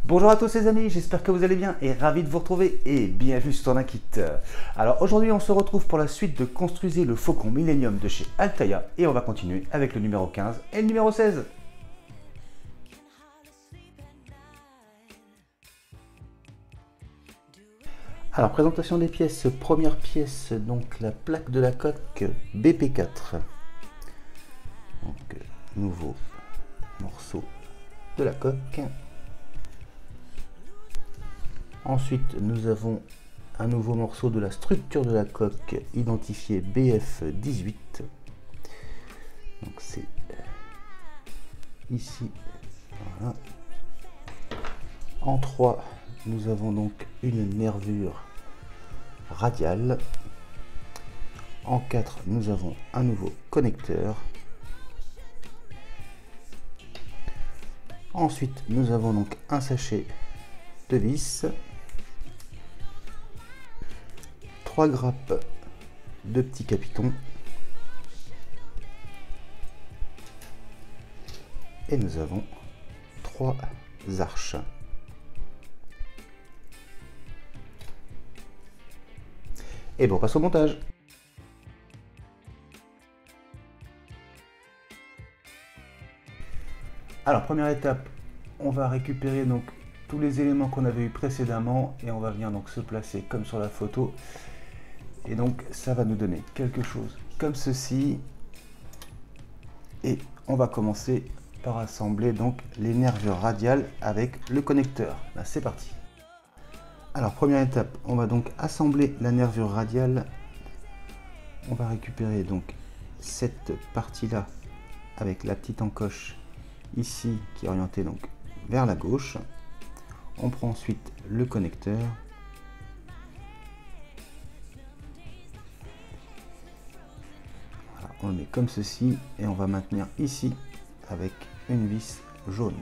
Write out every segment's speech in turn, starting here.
Bonjour à tous les amis, j'espère que vous allez bien et ravi de vous retrouver et bienvenue sur Tourniquet. Alors aujourd'hui on se retrouve pour la suite de Construisez le Faucon Millennium de chez Altaïa et on va continuer avec le numéro 15 et le numéro 16. Alors présentation des pièces, première pièce, donc la plaque de la coque BP4. Donc nouveau morceau de la coque. Ensuite, nous avons un nouveau morceau de la structure de la coque identifié BF18. Donc c'est ici. Voilà. En 3, nous avons donc une nervure radiale. En 4, nous avons un nouveau connecteur. Ensuite, nous avons donc un sachet de vis. 3 grappes de petits capitons et nous avons 3 arches. Et bon, on passe au montage. Alors première étape, on va récupérer donc tous les éléments qu'on avait eu précédemment et on va venir donc se placer comme sur la photo. Et donc ça va nous donner quelque chose comme ceci. Et on va commencer par assembler donc les nervures radiales avec le connecteur. Là c'est parti. Alors première étape, on va donc assembler la nervure radiale. On va récupérer donc cette partie là avec la petite encoche ici qui est orientée donc vers la gauche. On prend ensuite le connecteur. Voilà, on le met comme ceci et on va maintenir ici avec une vis jaune.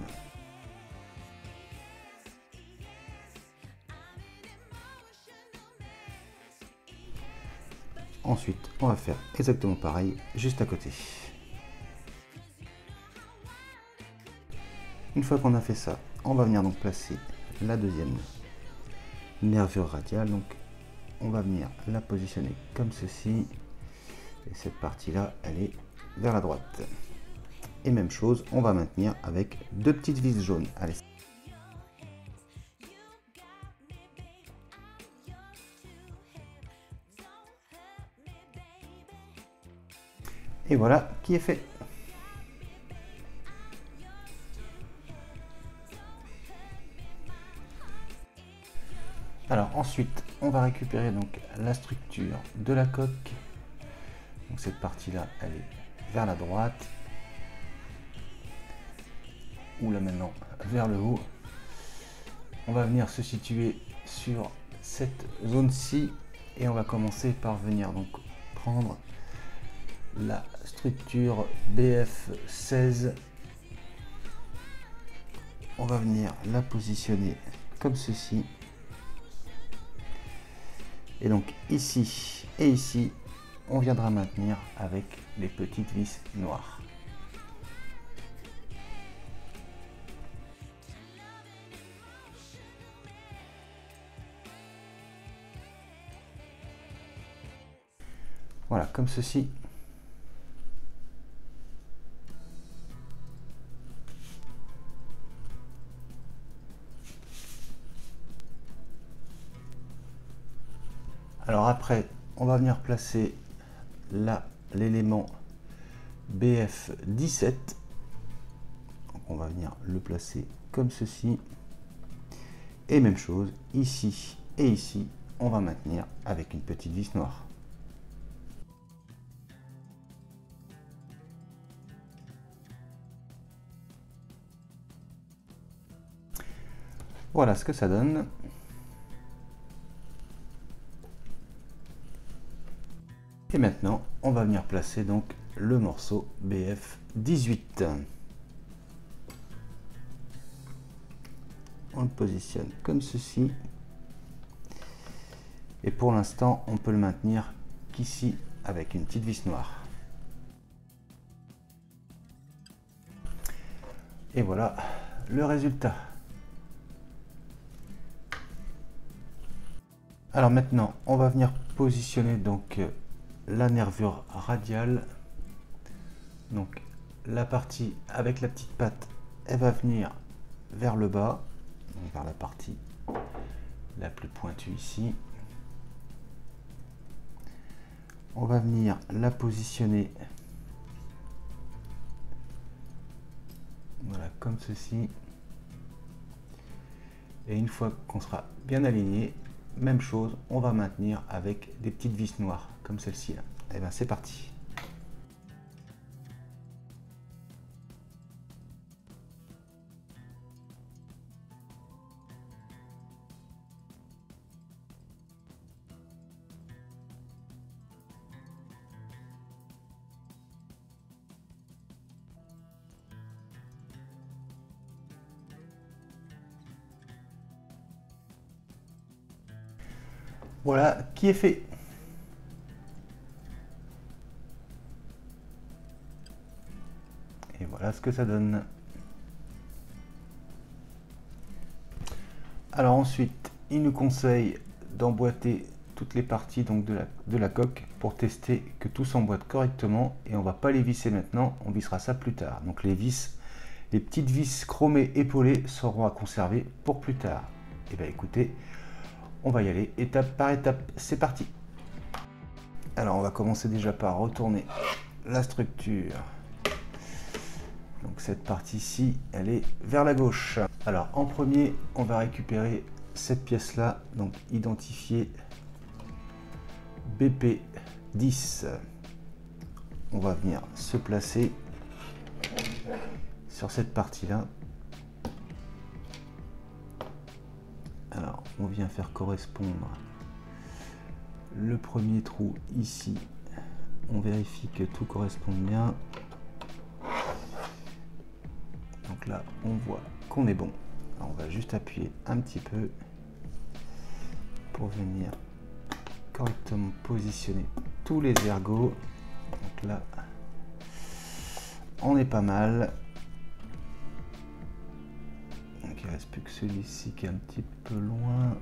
Ensuite, on va faire exactement pareil juste à côté. Une fois qu'on a fait ça, on va venir donc placer la deuxième nervure radiale. Donc on va venir la positionner comme ceci. Et cette partie-là, elle est vers la droite. Et même chose, on va maintenir avec deux petites vis jaunes. Allez. Et voilà qui est fait. Alors ensuite, on va récupérer donc la structure de la coque. Donc cette partie-là, elle est vers la droite. Ou là maintenant, vers le haut. On va venir se situer sur cette zone-ci. Et on va commencer par venir donc prendre la structure BF16. On va venir la positionner comme ceci. Et donc ici et ici, on viendra maintenir avec les petites vis noires. Voilà, comme ceci. Alors après, on va venir placer là l'élément BF17. Donc on va venir le placer comme ceci. Et même chose, ici et ici, on va maintenir avec une petite vis noire. Voilà ce que ça donne. Et maintenant, on va venir placer donc le morceau BF18. On le positionne comme ceci. Et pour l'instant, on peut le maintenir qu'ici avec une petite vis noire. Et voilà le résultat. Alors maintenant, on va venir positionner donc la nervure radiale. Donc la partie avec la petite patte, elle va venir vers le bas, donc vers la partie la plus pointue ici. On va venir la positionner, voilà, comme ceci. Et une fois qu'on sera bien aligné, même chose, on va maintenir avec des petites vis noires, comme celle-ci là. Et bien c'est parti. Voilà qui est fait. Et voilà ce que ça donne. Alors ensuite, il nous conseille d'emboîter toutes les parties donc de la coque pour tester que tout s'emboîte correctement, et on va pas les visser maintenant, on vissera ça plus tard. Donc les vis, les petites vis chromées épaulées seront à conserver pour plus tard. Et bien écoutez, on va y aller étape par étape, c'est parti. Alors on va commencer déjà par retourner la structure. Donc cette partie-ci, elle est vers la gauche. Alors en premier, on va récupérer cette pièce-là, donc identifiée BP10. On va venir se placer sur cette partie-là. Alors on vient faire correspondre le premier trou ici. On vérifie que tout corresponde bien. Donc là, on voit qu'on est bon. Alors, on va juste appuyer un petit peu pour venir correctement positionner tous les ergots. Donc là, on est pas mal. Donc il ne reste plus que celui-ci qui est un petit peu loin.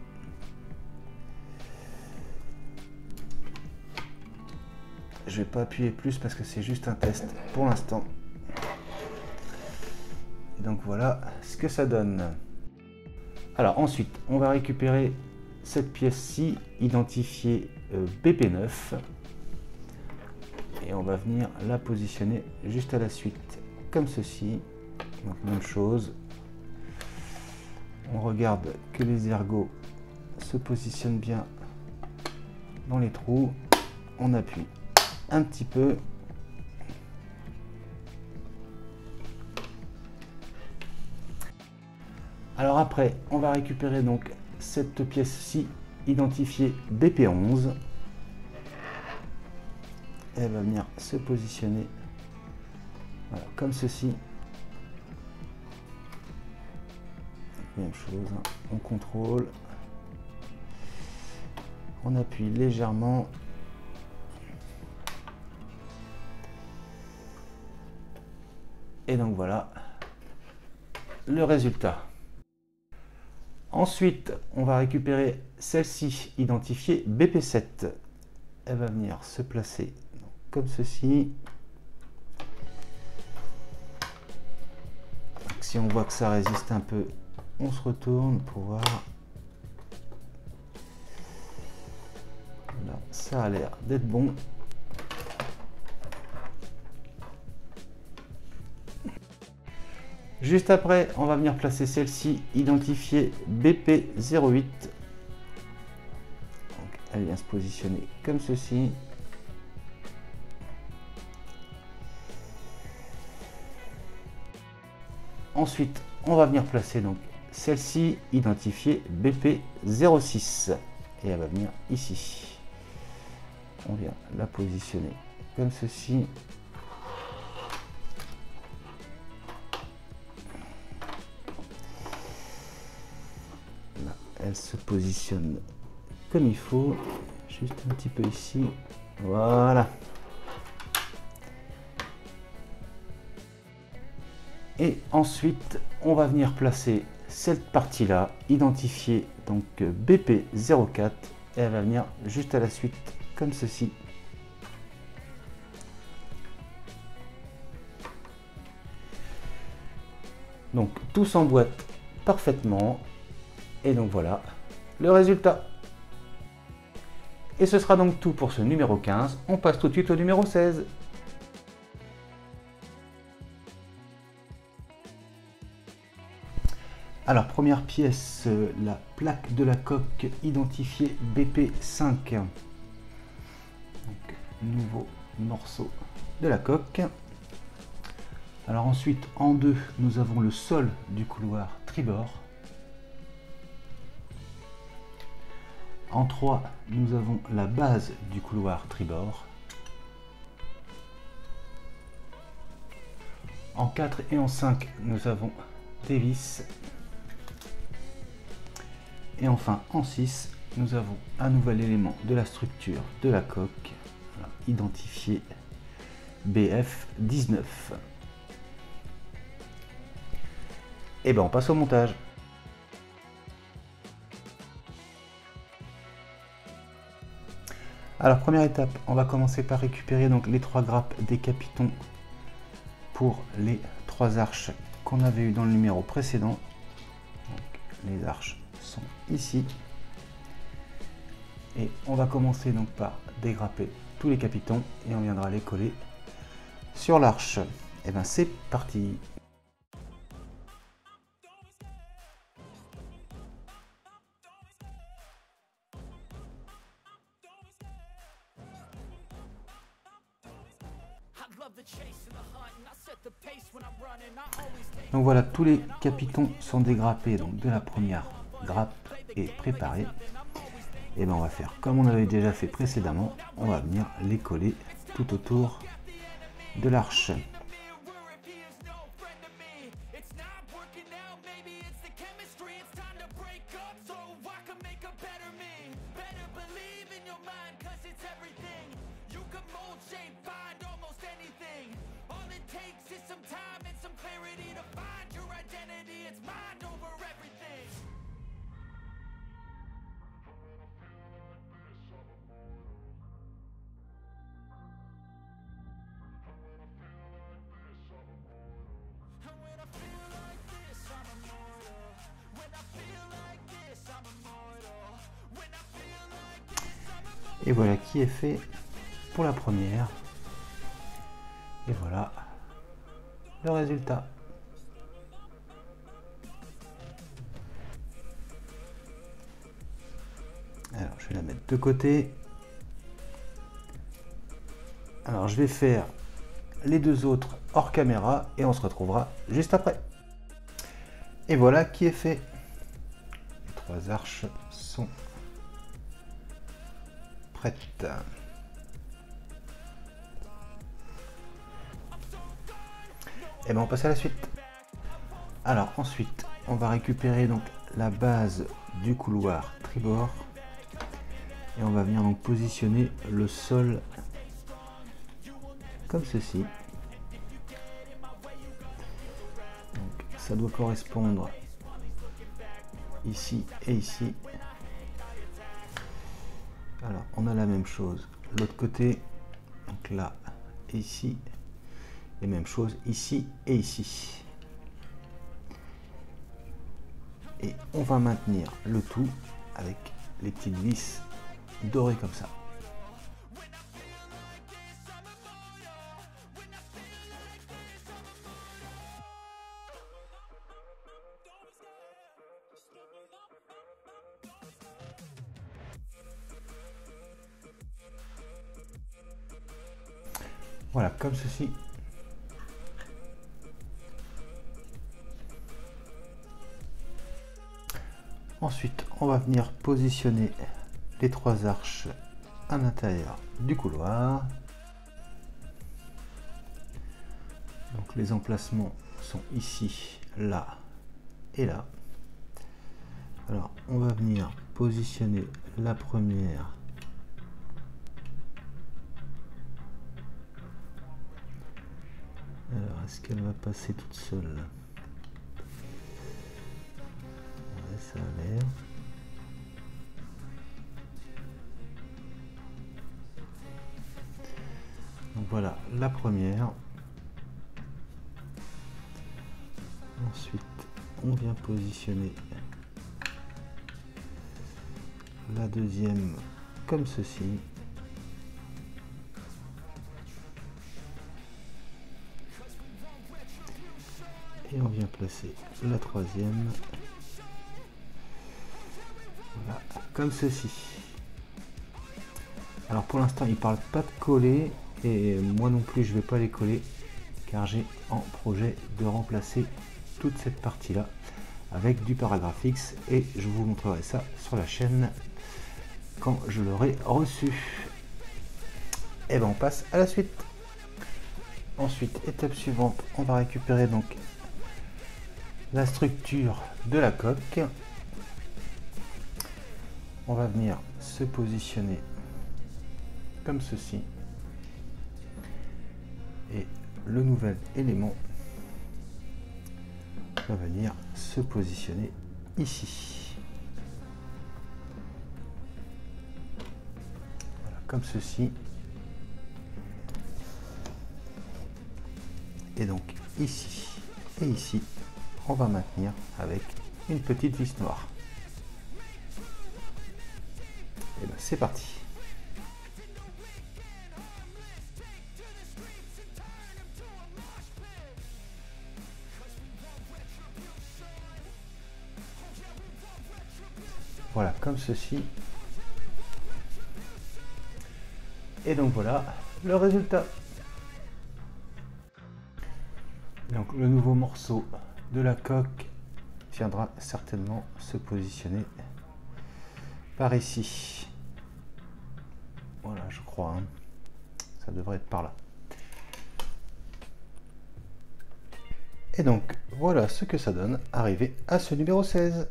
Je vais pas appuyer plus parce que c'est juste un test pour l'instant. Donc voilà ce que ça donne. Alors ensuite, on va récupérer cette pièce-ci, identifiée BP9. Et on va venir la positionner juste à la suite, comme ceci. Donc même chose. On regarde que les ergots se positionnent bien dans les trous. On appuie un petit peu. Alors après, on va récupérer donc cette pièce-ci, identifiée BP11. Elle va venir se positionner, voilà, comme ceci. Même chose, on contrôle, on appuie légèrement. Et donc voilà le résultat. Ensuite, on va récupérer celle-ci, identifiée BP7. Elle va venir se placer comme ceci. Donc, si on voit que ça résiste un peu, on se retourne pour voir. Là, ça a l'air d'être bon. Juste après, on va venir placer celle-ci, identifiée BP08. Donc, elle vient se positionner comme ceci. Ensuite, on va venir placer donc celle-ci, identifiée BP06. Et elle va venir ici. On vient la positionner comme ceci. Elle se positionne comme il faut, juste un petit peu ici, voilà. Et ensuite, on va venir placer cette partie-là, identifiée donc BP04, et elle va venir juste à la suite comme ceci. Donc tout s'emboîte parfaitement et donc voilà le résultat. Et ce sera donc tout pour ce numéro 15. On passe tout de suite au numéro 16. Alors première pièce, la plaque de la coque identifiée BP5. Donc, nouveau morceau de la coque. Alors ensuite en 2 nous avons le sol du couloir tribord. En 3 nous avons la base du couloir tribord. En 4 et en 5 nous avons des vis. Et enfin en 6 nous avons un nouvel élément de la structure de la coque, identifié BF19. Et ben on passe au montage. Alors première étape, on va commencer par récupérer donc les 3 grappes des capitons pour les 3 arches qu'on avait eu dans le numéro précédent. Donc, les arches sont ici. Et on va commencer donc par dégrapper tous les capitons et on viendra les coller sur l'arche. Et ben c'est parti. Donc voilà, tous les capitons sont dégrappés donc de la première grappe et préparés. Et ben on va faire comme on avait déjà fait précédemment, on va venir les coller tout autour de l'arche. Et voilà qui est fait pour la première. Et voilà le résultat. Alors je vais la mettre de côté. Alors je vais faire les 2 autres hors caméra et on se retrouvera juste après. Et voilà qui est fait. Les 3 arches sont prête. Et ben on passe à la suite. Alors ensuite on va récupérer donc la base du couloir tribord et on va venir donc positionner le sol comme ceci. Donc, ça doit correspondre ici et ici. Alors on a la même chose l'autre côté, donc là et ici, et même chose ici et ici. Et on va maintenir le tout avec les petites vis dorées comme ça. Voilà, comme ceci. Ensuite, on va venir positionner les 3 arches à l'intérieur du couloir. Donc les emplacements sont ici, là et là. Alors, on va venir positionner la première Alors, est-ce qu'elle va passer toute seule? Ouais, ça a l'air. voilà la première. Ensuite, on vient positionner la deuxième comme ceci. Et on vient placer la troisième. Voilà, comme ceci. Alors pour l'instant, il ne parle pas de coller et moi non plus, je ne vais pas les coller car j'ai en projet de remplacer toute cette partie-là avec du paragraphe X et je vous montrerai ça sur la chaîne quand je l'aurai reçu. Et ben on passe à la suite. Ensuite, étape suivante, on va récupérer donc la structure de la coque. On va venir se positionner comme ceci et le nouvel élément va venir se positionner ici. Voilà, comme ceci. Et donc ici et ici, on va maintenir avec une petite vis noire. Et ben c'est parti. Voilà, comme ceci. Et donc voilà le résultat. Donc le nouveau morceau de la coque viendra certainement se positionner par ici. Voilà, je crois. Hein. Ça devrait être par là. Et donc voilà ce que ça donne arrivé à ce numéro 16.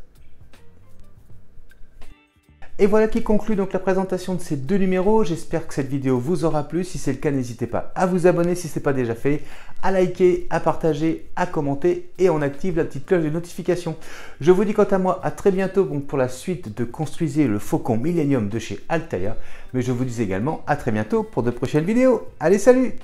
Et voilà qui conclut donc la présentation de ces deux numéros. J'espère que cette vidéo vous aura plu. Si c'est le cas, n'hésitez pas à vous abonner si ce n'est pas déjà fait, à liker, à partager, à commenter et on active la petite cloche de notification. Je vous dis quant à moi à très bientôt pour la suite de Construisez le Faucon Millennium de chez Altaïa. Mais je vous dis également à très bientôt pour de prochaines vidéos. Allez, salut!